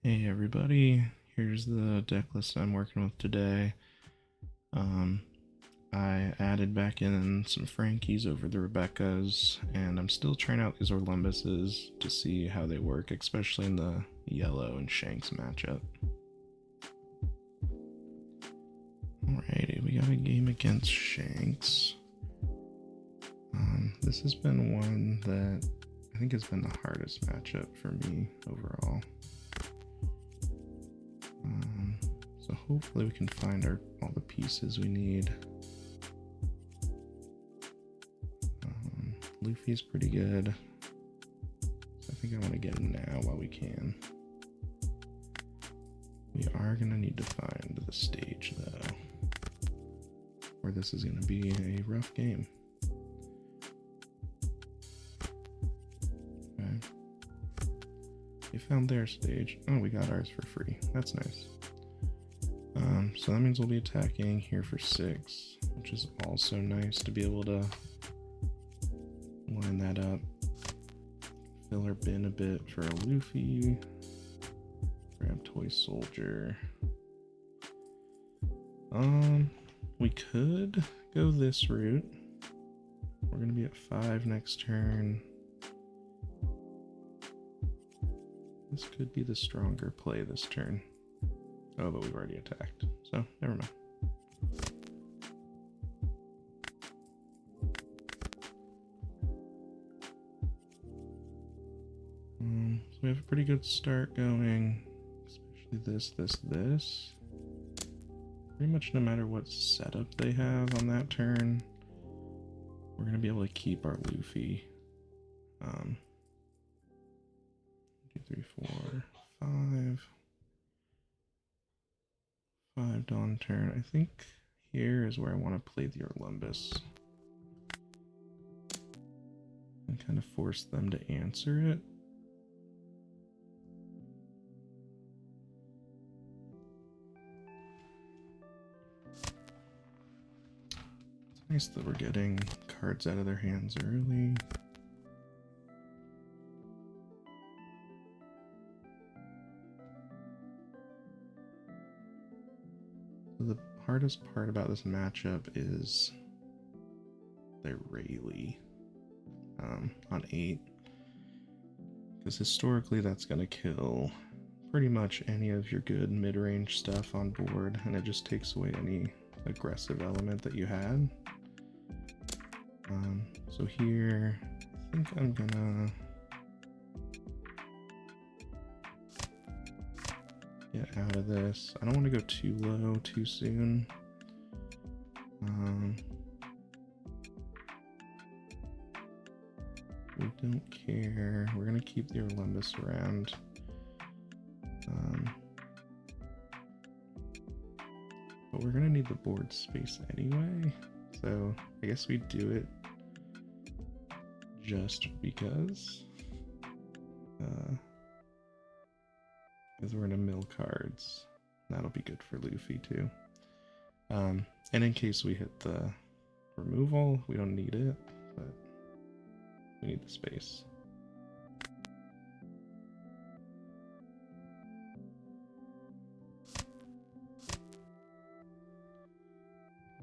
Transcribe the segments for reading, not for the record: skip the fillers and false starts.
Hey everybody, here's the deck list I'm working with today. I added back in some Frankies over the Rebeccas, and I'm still trying out these Orlumbuses to see how they work, especially in the yellow and Shanks matchup. Alrighty, we got a game against Shanks. This has been one that I think has been the hardest matchup for me overall. So hopefully we can find all the pieces we need. Luffy's pretty good. So I think I want to get him now while we can. We are going to need to find the stage though, where this is going to be a rough game. Okay. They found their stage. Oh, we got ours for free. That's nice. So that means we'll be attacking here for 6, which is also nice to be able to line that up. Fill our bin a bit for a Luffy. Grab Toy Soldier. We could go this route. We're gonna be at 5 next turn. This could be the stronger play this turn. Oh, but we've already attacked, so never mind. So we have a pretty good start going, especially this. Pretty much no matter what setup they have on that turn, we're going to be able to keep our Luffy. 2, 3, 4, 5. 5 Dawn turn. I think here is where I want to play the Orlumbus and kind of force them to answer it. It's nice that we're getting cards out of their hands early. The hardest part about this matchup is their Rayleigh on 8, because historically that's going to kill pretty much any of your good mid-range stuff on board, and it just takes away any aggressive element that you had. So here, I think I'm gonna get out of this. I don't want to go too low too soon. We don't care. We're gonna keep the Orlumbus around. But we're gonna need the board space anyway, so I guess we do it just because. Because we're gonna mill cards. That'll be good for Luffy too. And in case we hit the removal, we don't need it, but we need the space.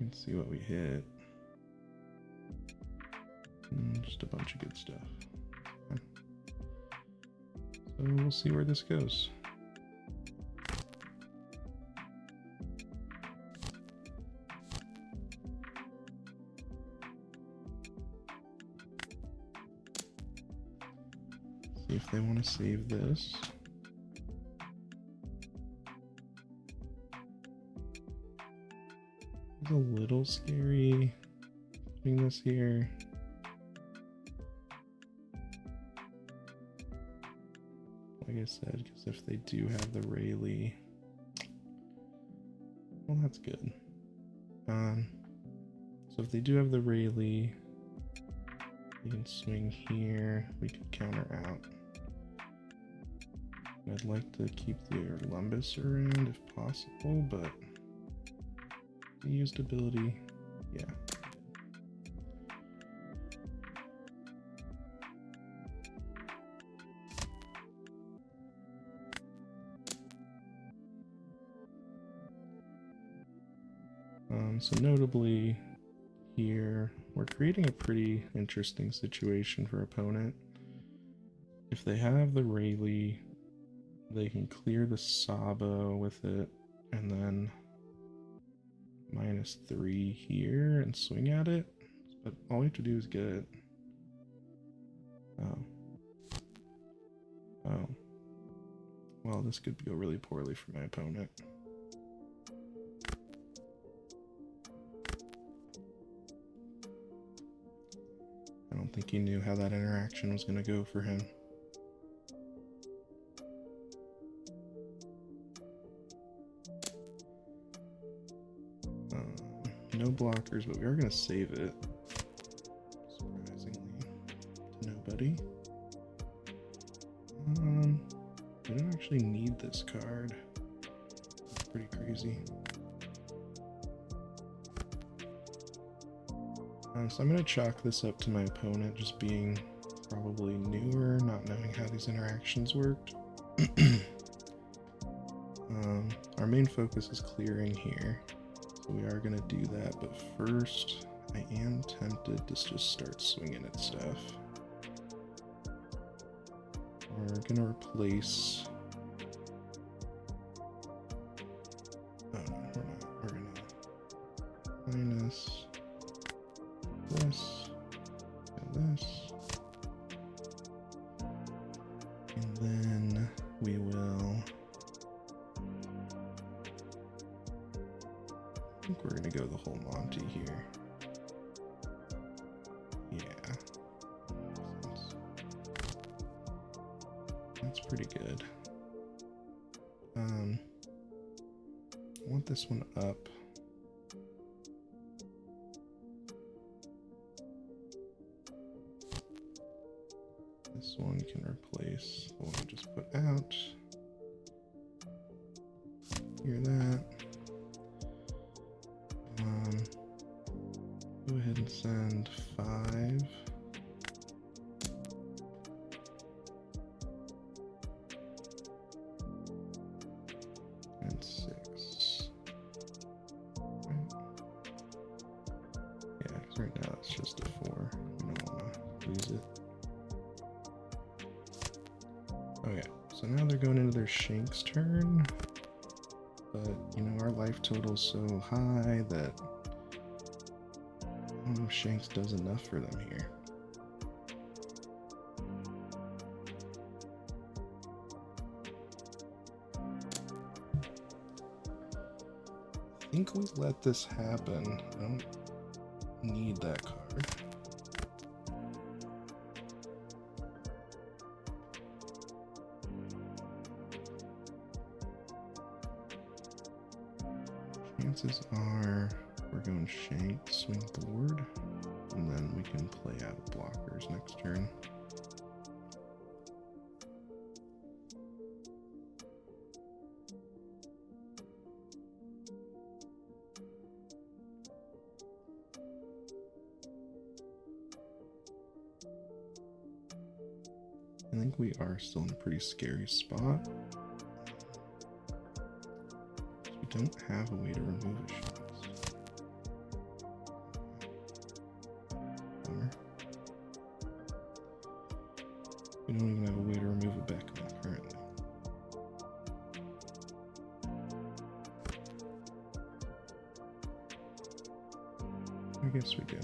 Let's see what we hit. Just a bunch of good stuff. Okay. So we'll see where this goes. See if they want to save this. It's a little scary putting this here. Like I said, because if they do have the Rayleigh, well, that's good. So if they do have the Rayleigh, we can swing here. We can counter out. I'd like to keep the Orlumbus around if possible, but the used ability, yeah. So notably here, we're creating a pretty interesting situation for opponent. If they have the Rayleigh, they can clear the Sabo with it, and then -3 here and swing at it. But all we have to do is get it. Oh. Oh. Well, this could go really poorly for my opponent. I don't think he knew how that interaction was going to go for him. No blockers, but we are going to save it. Surprisingly, to nobody. We don't actually need this card. It's pretty crazy. So I'm going to chalk this up to my opponent just being probably newer, not knowing how these interactions worked. Our main focus is clearing here, so we are going to do that, but first I am tempted to just start swinging at stuff. We're going to replace... Oh no, we're not. We're going to minus this and this. And then we will... I think we're going to go the whole Monty here. Yeah. That's pretty good. I want this one up. This one can replace the one I just put out. Hear that. Go ahead and send 5. And 6. Right. Yeah, because right now it's just a 4. We don't want to lose it. Okay, so now they're going into their Shanks turn. But, you know, our life total's so high that I don't know if Shanks does enough for them here. I think we let this happen. I don't need that card. Chances are we're going Shank, swing board, and then we can play out blockers next turn. I think we are still in a pretty scary spot. We don't have a way to remove a Shanks. We don't even have a way to remove a Beckman currently. I guess we do.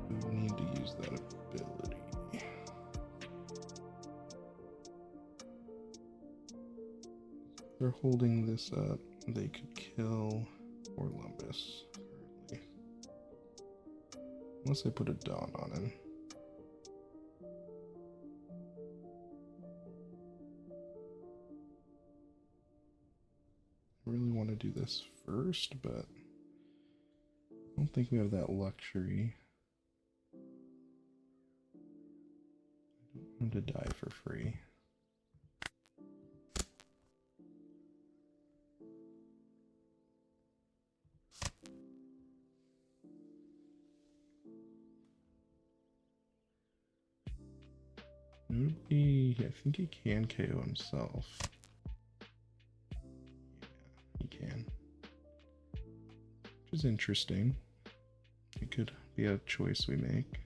We need to use that ability. They're holding this up. They could kill Orlumbus currently. Unless they put a Dawn on him. I really want to do this first, but I don't think we have that luxury. I don't want him to die for free. Notably, I think he can KO himself. Yeah, he can. Which is interesting. It could be a choice we make.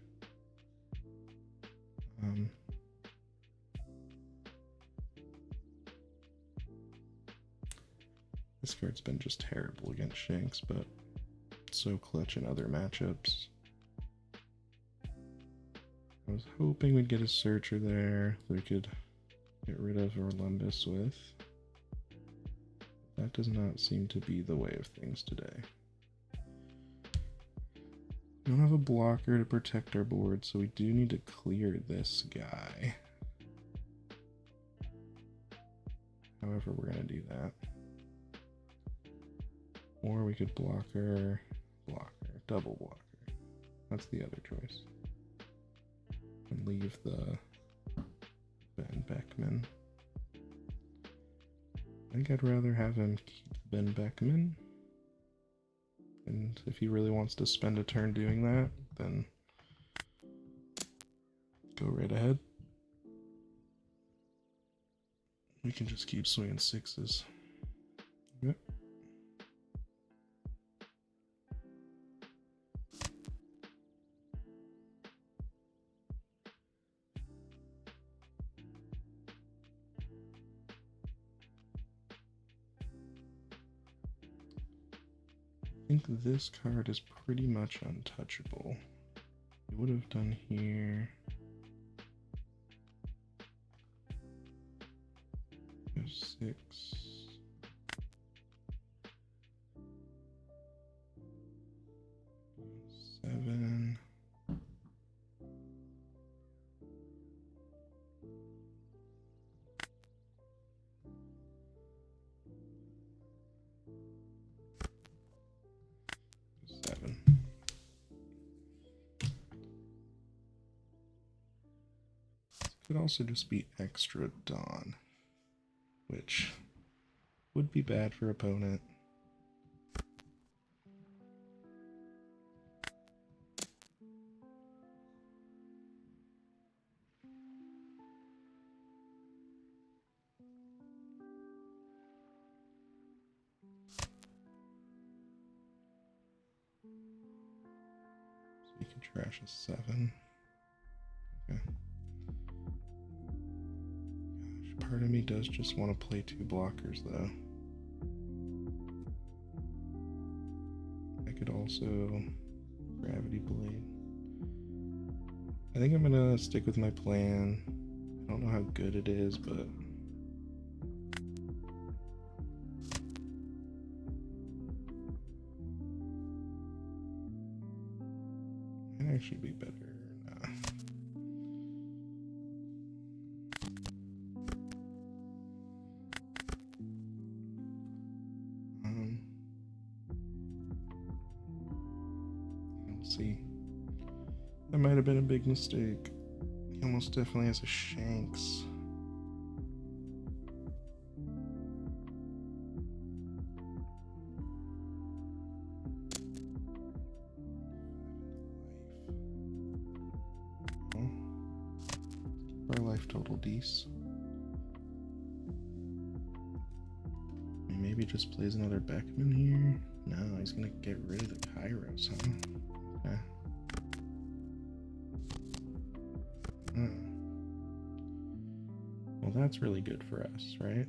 This card's been just terrible against Shanks, but so clutch in other matchups. I was hoping we'd get a searcher there that we could get rid of Orlumbus with. That does not seem to be the way of things today. We don't have a blocker to protect our board, so we do need to clear this guy. However, we're going to do that. Or we could blocker, double blocker. That's the other choice. And leave the Ben Beckman. I think I'd rather have him keep Ben Beckman. And if he really wants to spend a turn doing that, then go right ahead. We can just keep swinging sixes. Yep. I think this card is pretty much untouchable. We would have done here. 6. 7. Could also just be extra Dawn, which would be bad for opponent. So you can trash a 7. Okay. Part of me does just want to play 2 blockers, though. I could also Gravity Blade. I think I'm gonna stick with my plan. I don't know how good it is, but it might actually be better. Nah. See, that might have been a big mistake. He almost definitely has a Shanks. Oh. Our life total decent. Maybe just plays another Beckman here. No, he's gonna get rid of the Kairos, huh? Okay. Well, that's really good for us, right?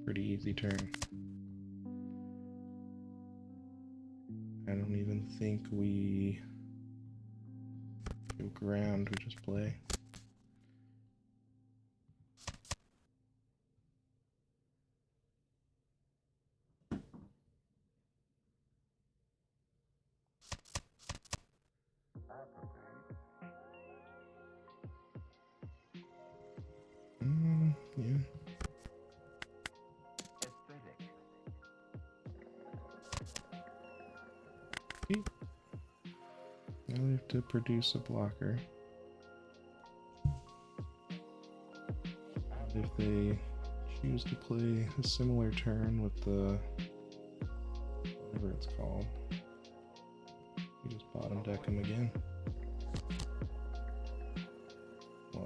Pretty easy turn. I don't even think we go ground, we just play. Yeah. Okay. Now we have to produce a blocker. And if they choose to play a similar turn with the whatever it's called, you just bottom deck them again.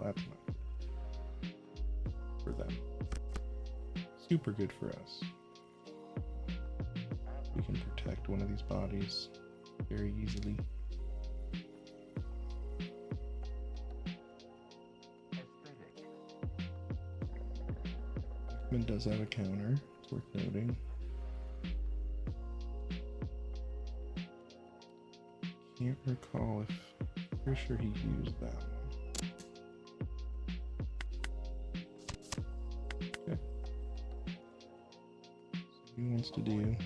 that's not good for them. Super good for us. We can protect one of these bodies very easily. It does have a counter, it's worth noting. Can't recall if, pretty sure he used that one. Okay. So he wants to do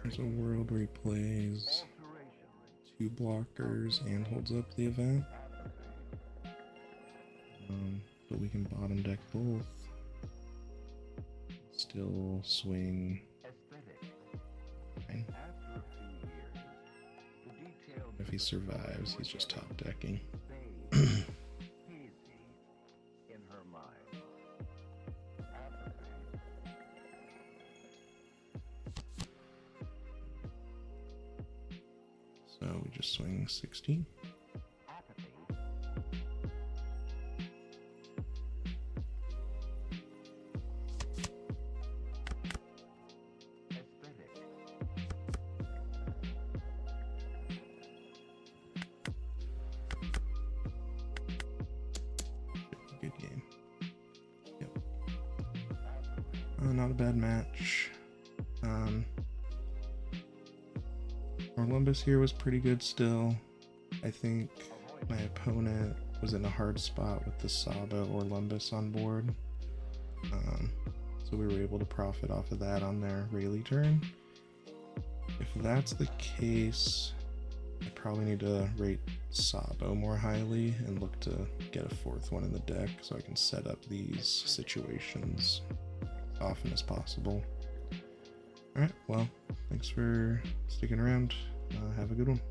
there's a world where he plays 2 blockers and holds up the event. But we can bottom deck both. Still swing. Fine. If he survives, he's just top decking. So we just swing 16. Good game. Yep. Not a bad match. Orlumbus here was pretty good still. I think my opponent was in a hard spot with the Saba Orlumbus on board. So we were able to profit off of that on their Rayleigh turn. If that's the case, I probably need to rate Sabo more highly and look to get a 4th one in the deck so I can set up these situations as often as possible. Alright, well, thanks for sticking around. Have a good one.